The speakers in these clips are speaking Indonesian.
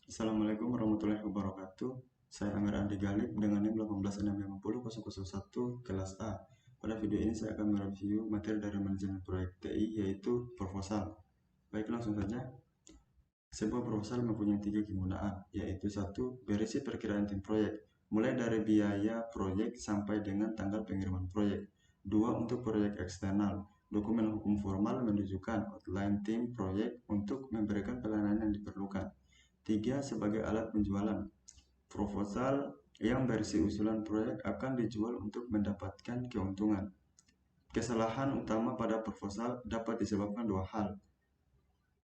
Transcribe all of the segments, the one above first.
Assalamualaikum warahmatullahi wabarakatuh. Saya Amir Andi Galib dengan NIM 1850001 kelas A. Pada video ini saya akan mereview materi dari manajemen proyek TI yaitu proposal. Baik, langsung saja. Sebuah proposal mempunyai 3 kegunaan, yaitu 1. Berisi perkiraan tim proyek, mulai dari biaya proyek sampai dengan tanggal pengiriman proyek. 2. Untuk proyek eksternal, dokumen hukum formal menunjukkan outline tim proyek untuk memberikan pelayanan yang diperlukan. 3. Sebagai alat penjualan, proposal yang berisi usulan proyek akan dijual untuk mendapatkan keuntungan. Kesalahan utama pada proposal dapat disebabkan 2 hal.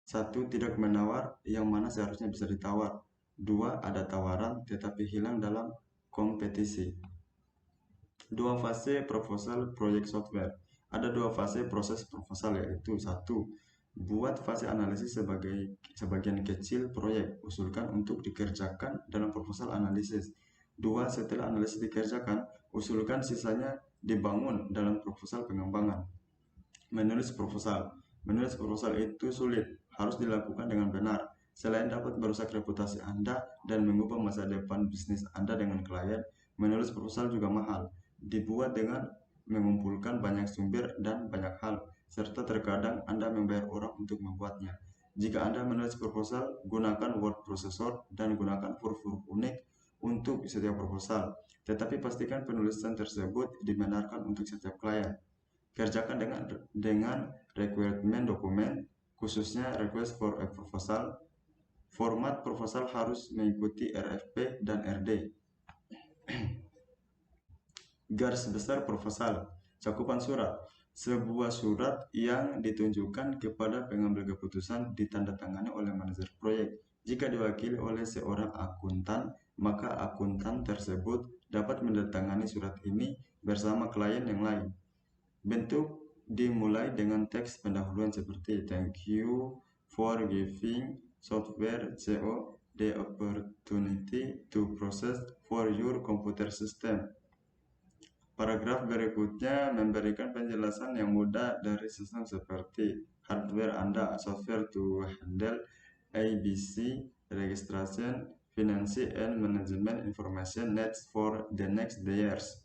1. Tidak menawar, yang mana seharusnya bisa ditawar. 2. Ada tawaran tetapi hilang dalam kompetisi. 2 fase proposal proyek software. Ada 2 fase proses proposal, yaitu 1. Buat fase analisis sebagian kecil proyek, usulkan untuk dikerjakan dalam proposal analisis. 2. Setelah analisis dikerjakan, usulkan sisanya dibangun dalam proposal pengembangan. Menulis proposal. Menulis proposal itu sulit, harus dilakukan dengan benar. Selain dapat merusak reputasi Anda dan mengubah masa depan bisnis Anda dengan klien, menulis proposal juga mahal. Dibuat dengan mengumpulkan banyak sumber dan banyak hal, serta terkadang Anda membayar orang untuk membuatnya. Jika Anda menulis proposal, gunakan word processor dan gunakan huruf-huruf unik untuk setiap proposal. Tetapi pastikan penulisan tersebut dibenarkan untuk setiap klien. Kerjakan dengan requirement dokumen, khususnya request for a proposal. Format proposal harus mengikuti RFP dan RD. Garis besar proposal, cakupan surat. Sebuah surat yang ditunjukkan kepada pengambil keputusan ditandatangani oleh manajer proyek. Jika diwakili oleh seorang akuntan, maka akuntan tersebut dapat menandatangani surat ini bersama klien yang lain. Bentuk dimulai dengan teks pendahuluan seperti "Thank you for giving software CO the opportunity to process for your computer system." Paragraf berikutnya memberikan penjelasan yang mudah dari sistem seperti hardware Anda, software to handle ABC, registration, finance, and management information needs for the next years.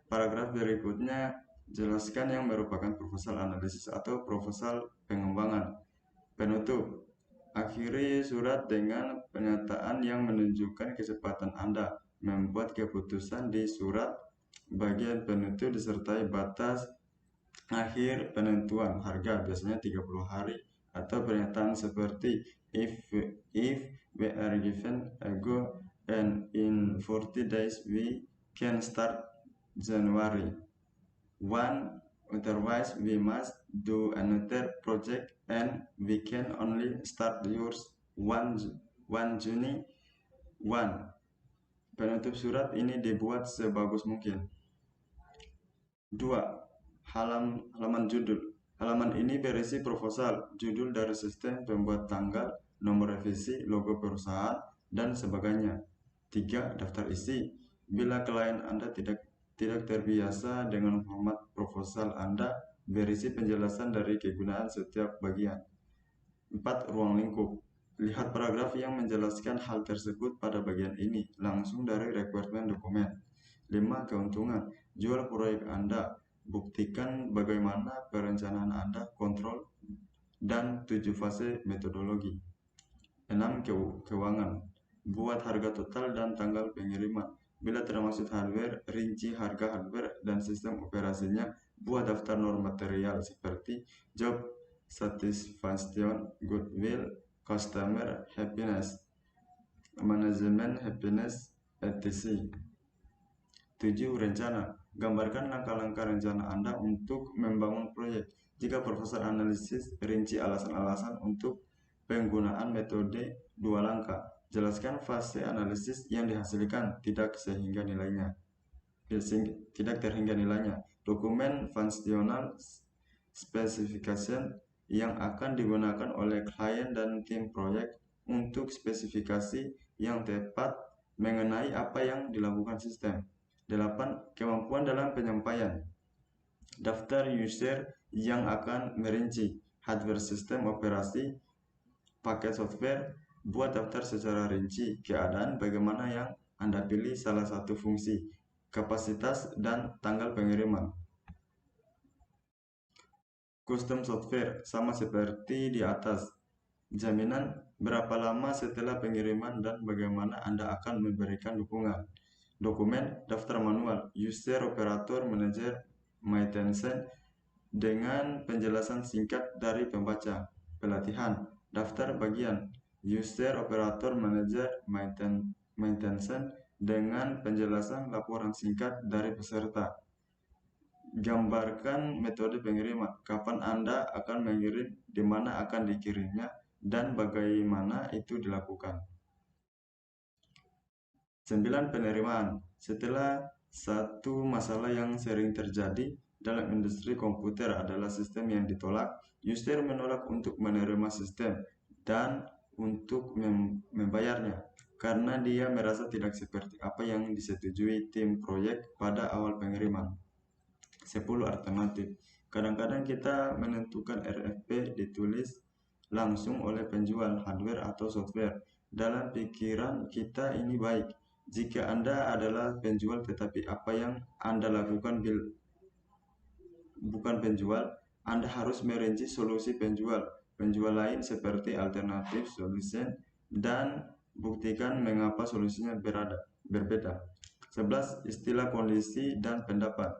Paragraf berikutnya jelaskan yang merupakan proposal analisis atau proposal pengembangan. Penutup. Akhiri surat dengan pernyataan yang menunjukkan kecepatan Anda membuat keputusan di surat. Bagian penutup disertai batas akhir penentuan harga, biasanya 30 hari, atau pernyataan seperti if we are given a go and in 40 days we can start January 1, otherwise we must do another project and we can only start yours 1 Juni 1. Penutup surat ini dibuat sebagus mungkin. 2. Halaman judul. Halaman ini berisi proposal, judul dari sistem, pembuat tanggal, nomor revisi, logo perusahaan, dan sebagainya. 3. Daftar isi. Bila klien Anda tidak terbiasa dengan format proposal Anda, berisi penjelasan dari kegunaan setiap bagian. 4. Ruang lingkup. Lihat paragraf yang menjelaskan hal tersebut pada bagian ini, langsung dari requirement dokumen. 5. Keuntungan. Jual proyek Anda. Buktikan bagaimana perencanaan Anda, kontrol, dan 7 fase metodologi. 6. Keuangan. Buat harga total dan tanggal pengiriman. Bila termasuk hardware, rinci harga hardware dan sistem operasinya. Buat daftar non-material seperti job satisfaction, goodwill, customer happiness, management happiness, etc. 7. Rencana. Gambarkan langkah-langkah rencana Anda untuk membangun proyek. Jika proposal analisis, rinci alasan-alasan untuk penggunaan metode 2 langkah. Jelaskan fase analisis yang dihasilkan tidak terhingga nilainya. Dokumen functional specification yang akan digunakan oleh klien dan tim proyek untuk spesifikasi yang tepat mengenai apa yang dilakukan sistem. 8. Kemampuan dalam penyampaian. Daftar user yang akan merinci hardware, sistem operasi, paket software, Buat daftar secara rinci keadaan bagaimana yang Anda pilih salah satu fungsi, kapasitas, dan tanggal pengiriman. Custom software sama seperti di atas. Jaminan berapa lama setelah pengiriman dan bagaimana Anda akan memberikan dukungan. Dokumen daftar manual, user, operator, manager, maintenance dengan penjelasan singkat dari pembaca. Pelatihan daftar bagian, user, operator, manager, maintenance dengan penjelasan laporan singkat dari peserta. Gambarkan metode pengiriman, kapan Anda akan mengirim, di mana akan dikirimnya, dan bagaimana itu dilakukan. 9. Penerimaan. Setelah satu masalah yang sering terjadi dalam industri komputer adalah sistem yang ditolak, user menolak untuk menerima sistem dan untuk membayarnya karena dia merasa tidak seperti apa yang disetujui tim proyek pada awal pengiriman. 10. Alternatif. Kadang-kadang kita menentukan RFP ditulis langsung oleh penjual hardware atau software. Dalam pikiran kita ini baik. Jika Anda adalah penjual tetapi apa yang Anda lakukan bukan penjual, Anda harus merinci solusi penjual lain seperti alternatif solution dan buktikan mengapa solusinya berbeda. 11. Istilah kondisi dan pendapat.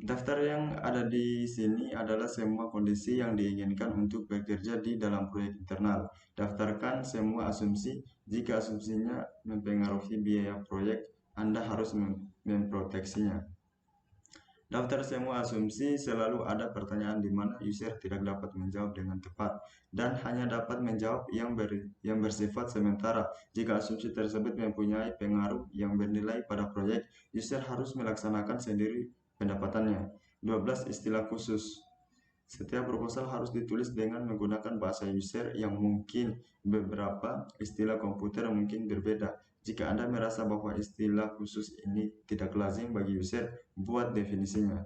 Daftar yang ada di sini adalah semua kondisi yang diinginkan untuk bekerja di dalam proyek internal. Daftarkan semua asumsi. Jika asumsinya mempengaruhi biaya proyek, Anda harus memproteksinya. Daftar semua asumsi. Selalu ada pertanyaan di mana user tidak dapat menjawab dengan tepat dan hanya dapat menjawab yang bersifat sementara. Jika asumsi tersebut mempunyai pengaruh yang bernilai pada proyek, user harus melaksanakan sendiri pendapatannya. 12. Istilah khusus. Setiap proposal harus ditulis dengan menggunakan bahasa user yang mungkin beberapa istilah komputer mungkin berbeda. Jika Anda merasa bahwa istilah khusus ini tidak lazim bagi user, buat definisinya.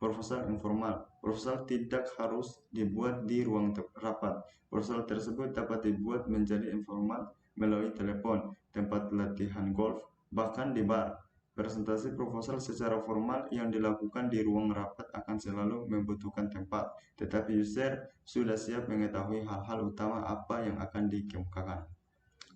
Proposal informal. Proposal tidak harus dibuat di ruang rapat. Proposal tersebut dapat dibuat menjadi informal melalui telepon, tempat latihan golf, bahkan di bar. Presentasi proposal secara formal yang dilakukan di ruang rapat akan selalu membutuhkan tempat, tetapi user sudah siap mengetahui hal-hal utama apa yang akan dikemukakan.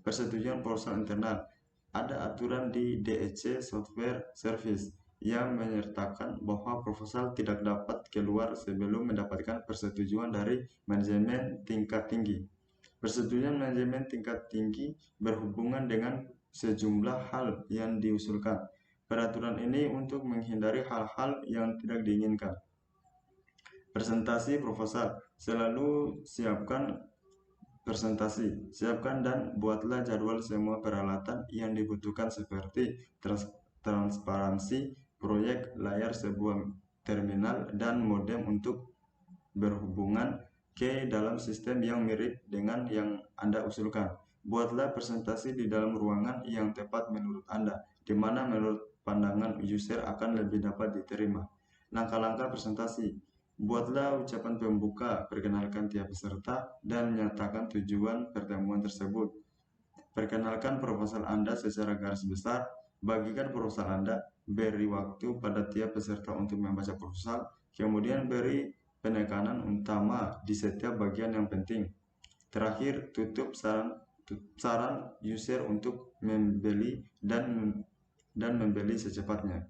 Persetujuan proposal internal. Ada aturan di DEC Software Service yang menyertakan bahwa proposal tidak dapat keluar sebelum mendapatkan persetujuan dari manajemen tingkat tinggi. Persetujuan manajemen tingkat tinggi berhubungan dengan sejumlah hal yang diusulkan. Peraturan ini untuk menghindari hal-hal yang tidak diinginkan. Presentasi proposal. Selalu siapkan presentasi. Siapkan dan buatlah jadwal semua peralatan yang dibutuhkan seperti transparansi proyek, layar sebuah terminal, dan modem untuk berhubungan ke dalam sistem yang mirip dengan yang Anda usulkan. Buatlah presentasi di dalam ruangan yang tepat menurut Anda, di mana menurut pandangan user akan lebih dapat diterima. Langkah-langkah presentasi. Buatlah ucapan pembuka, perkenalkan tiap peserta, dan menyatakan tujuan pertemuan tersebut. Perkenalkan proposal Anda secara garis besar. Bagikan proposal Anda. Beri waktu pada tiap peserta untuk membaca proposal. Kemudian beri penekanan utama di setiap bagian yang penting. Terakhir, tutup saran user untuk membeli dan membeli secepatnya.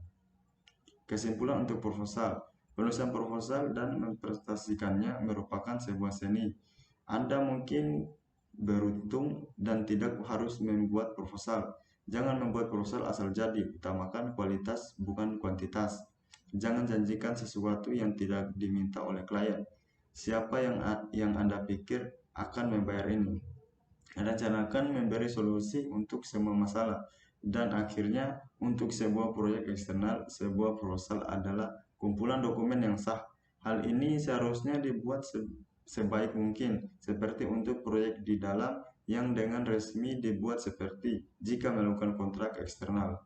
Kesimpulan untuk proposal. Penulisan proposal dan mempresentasikannya merupakan sebuah seni. Anda mungkin beruntung dan tidak harus membuat proposal. Jangan membuat proposal asal jadi, utamakan kualitas bukan kuantitas. Jangan janjikan sesuatu yang tidak diminta oleh klien. Siapa yang Anda pikir akan membayar ini? Rencanakan memberi solusi untuk semua masalah. Dan akhirnya, untuk sebuah proyek eksternal, sebuah proposal adalah kumpulan dokumen yang sah. Hal ini seharusnya dibuat sebaik mungkin, seperti untuk proyek di dalam yang dengan resmi dibuat seperti jika melakukan kontrak eksternal.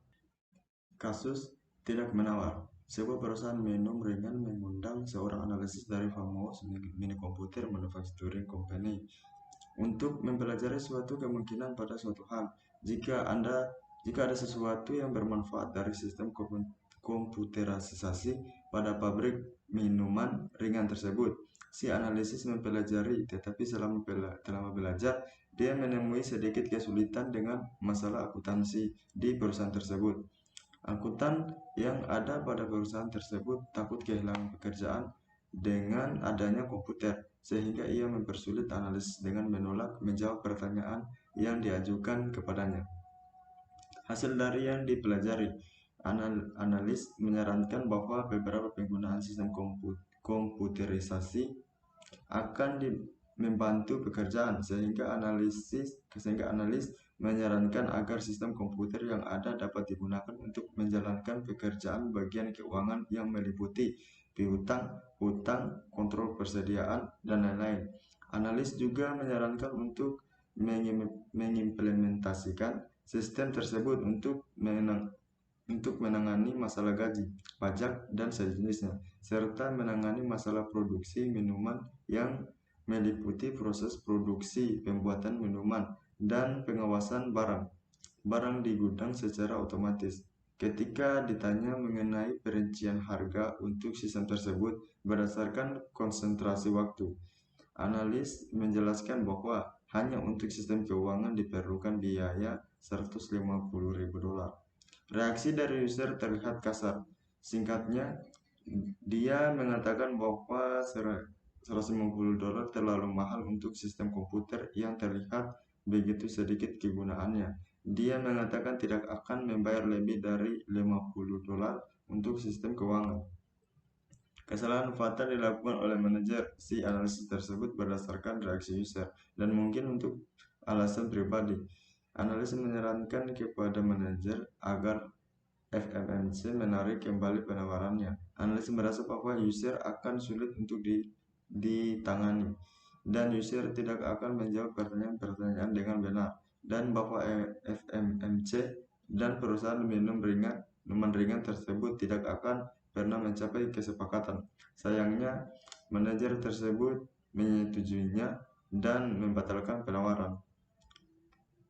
Kasus tidak menawar. Sebuah perusahaan minum ringan mengundang seorang analisis dari famous mini komputer manufacturing company untuk mempelajari suatu kemungkinan pada suatu hal. Jika ada sesuatu yang bermanfaat dari sistem komputerisasi pada pabrik minuman ringan tersebut, si analisis mempelajari, tetapi selama belajar, dia menemui sedikit kesulitan dengan masalah akuntansi di perusahaan tersebut. Akuntan yang ada pada perusahaan tersebut takut kehilangan pekerjaan dengan adanya komputer, sehingga ia mempersulit analis dengan menolak menjawab pertanyaan yang diajukan kepadanya. Hasil dari yang dipelajari, analis menyarankan bahwa beberapa penggunaan sistem komputerisasi akan membantu pekerjaan, sehingga analis menyarankan agar sistem komputer yang ada dapat digunakan untuk menjalankan pekerjaan bagian keuangan yang meliputi piutang, hutang, kontrol persediaan, dan lain-lain. Analis juga menyarankan untuk mengimplementasikan sistem tersebut untuk menangani masalah gaji, pajak, dan sejenisnya, serta menangani masalah produksi minuman yang meliputi proses produksi, pembuatan minuman, dan pengawasan barang di gudang secara otomatis. Ketika ditanya mengenai perincian harga untuk sistem tersebut berdasarkan konsentrasi waktu, analis menjelaskan bahwa hanya untuk sistem keuangan diperlukan biaya $150.000. Reaksi dari user terlihat kasar. Singkatnya, dia mengatakan bahwa $150 terlalu mahal untuk sistem komputer yang terlihat begitu sedikit kegunaannya. Dia mengatakan tidak akan membayar lebih dari $50 untuk sistem keuangan. Kesalahan fatal dilakukan oleh manajer si analisis tersebut berdasarkan reaksi user dan mungkin untuk alasan pribadi. Analis menyarankan kepada manajer agar FMMC menarik kembali penawarannya. Analis merasa bahwa user akan sulit untuk ditangani dan user tidak akan menjawab pertanyaan-pertanyaan dengan benar, dan bahwa FMMC dan perusahaan minuman ringan tersebut tidak akan pernah mencapai kesepakatan. Sayangnya, manajer tersebut menyetujuinya dan membatalkan penawaran.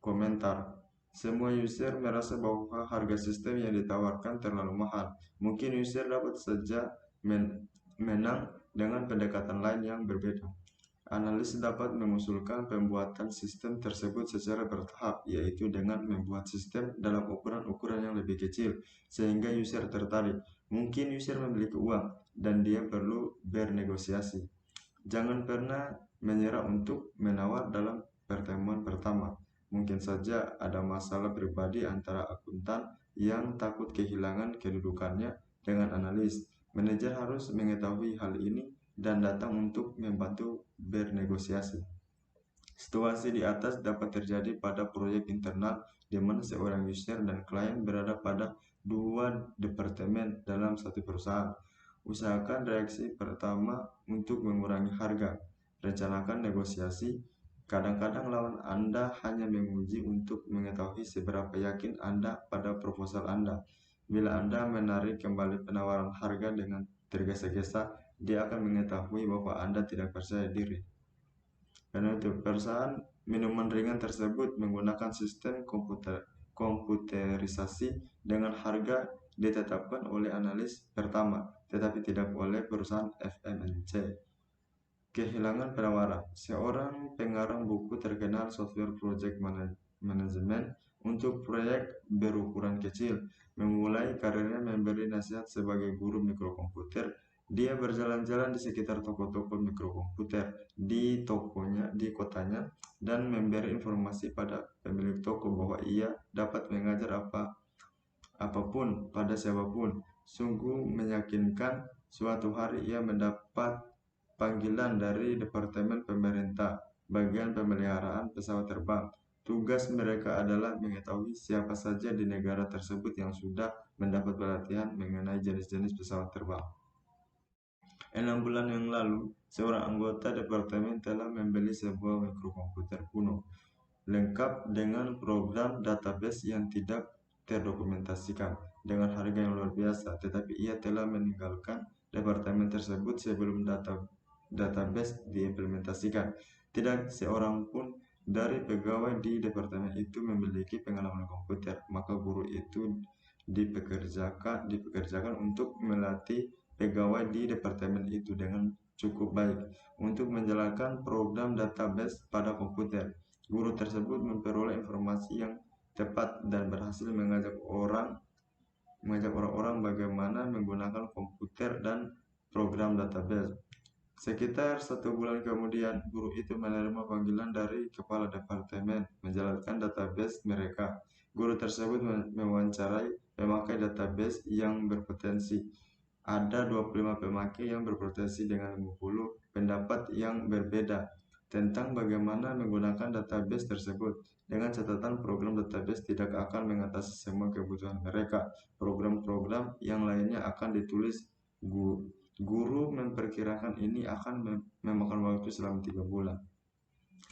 Komentar: semua user merasa bahwa harga sistem yang ditawarkan terlalu mahal. Mungkin user dapat saja menang dengan pendekatan lain yang berbeda. Analis dapat mengusulkan pembuatan sistem tersebut secara bertahap, yaitu dengan membuat sistem dalam ukuran-ukuran yang lebih kecil, sehingga user tertarik. Mungkin user memiliki uang, dan dia perlu bernegosiasi. Jangan pernah menyerah untuk menawar dalam pertemuan pertama. Mungkin saja ada masalah pribadi antara akuntan yang takut kehilangan kedudukannya dengan analis. Manajer harus mengetahui hal ini dan datang untuk membantu bernegosiasi. Situasi di atas dapat terjadi pada proyek internal di mana seorang user dan klien berada pada dua departemen dalam satu perusahaan. Usahakan reaksi pertama untuk mengurangi harga. Rencanakan negosiasi. Kadang-kadang lawan Anda hanya menguji untuk mengetahui seberapa yakin Anda pada proposal Anda. Bila Anda menarik kembali penawaran harga dengan tergesa-gesa, dia akan mengetahui bahwa Anda tidak percaya diri. Karena itu, perusahaan minuman ringan tersebut menggunakan sistem komputerisasi dengan harga ditetapkan oleh analis pertama, tetapi tidak oleh perusahaan FMNC. Kehilangan penawaran. Seorang pengarang buku terkenal software project management untuk proyek berukuran kecil memulai karirnya memberi nasihat sebagai guru mikrokomputer. Dia berjalan-jalan di sekitar toko-toko mikrokomputer di kotanya dan memberi informasi pada pemilik toko bahwa ia dapat mengajar apapun pada siapapun. Sungguh meyakinkan. Suatu hari ia mendapat panggilan dari Departemen Pemerintah, bagian pemeliharaan pesawat terbang. Tugas mereka adalah mengetahui siapa saja di negara tersebut yang sudah mendapat pelatihan mengenai jenis-jenis pesawat terbang. 6 bulan yang lalu, seorang anggota departemen telah membeli sebuah mikrokomputer kuno, lengkap dengan program database yang tidak terdokumentasikan dengan harga yang luar biasa, tetapi ia telah meninggalkan departemen tersebut sebelum database diimplementasikan. Tidak seorang pun dari pegawai di departemen itu memiliki pengalaman komputer, maka guru itu dipekerjakan untuk melatih pegawai di departemen itu dengan cukup baik untuk menjalankan program database pada komputer. Guru tersebut memperoleh informasi yang tepat dan berhasil mengajak orang-orang bagaimana menggunakan komputer dan program database. Sekitar 1 bulan kemudian, guru itu menerima panggilan dari kepala departemen menjalankan database mereka. Guru tersebut mewawancarai pemakai database yang berpotensi. Ada 25 pemakai yang berpotensi dengan 50 pendapat yang berbeda tentang bagaimana menggunakan database tersebut. Dengan catatan program database tidak akan mengatasi semua kebutuhan mereka. Program-program yang lainnya akan ditulis Guru memperkirakan ini akan memakan waktu selama 3 bulan.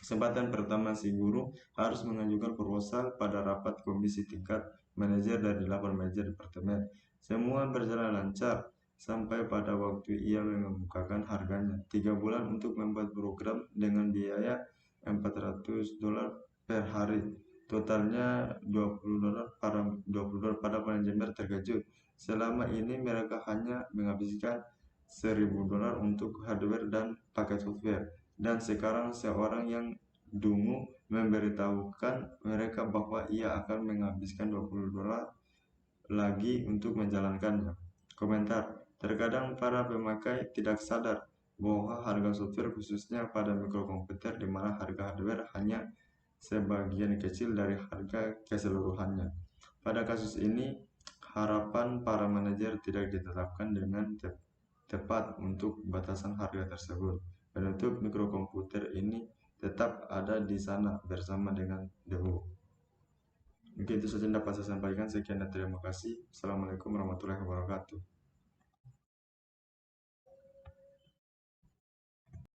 Kesempatan pertama, si guru harus mengajukan proposal pada rapat komisi tingkat manajer dari 8 manajer departemen. Semua berjalan lancar sampai pada waktu ia mengemukakan harganya. 3 bulan untuk membuat program dengan biaya $400 per hari. Totalnya $20 pada manajemen terkejut. Selama ini mereka hanya menghabiskan $1.000 untuk hardware dan paket software, dan sekarang seorang yang dungu memberitahukan mereka bahwa ia akan menghabiskan $20 lagi untuk menjalankannya. Komentar: terkadang para pemakai tidak sadar bahwa harga software, khususnya pada mikrokomputer di mana harga hardware hanya sebagian kecil dari harga keseluruhannya. Pada kasus ini, harapan para manajer tidak ditetapkan dengan tepat untuk batasan harga tersebut. Penutup mikrokomputer ini tetap ada di sana bersama dengan debu. Mungkin itu saja yang dapat saya sampaikan. Sekian dan terima kasih. Assalamualaikum warahmatullahi wabarakatuh.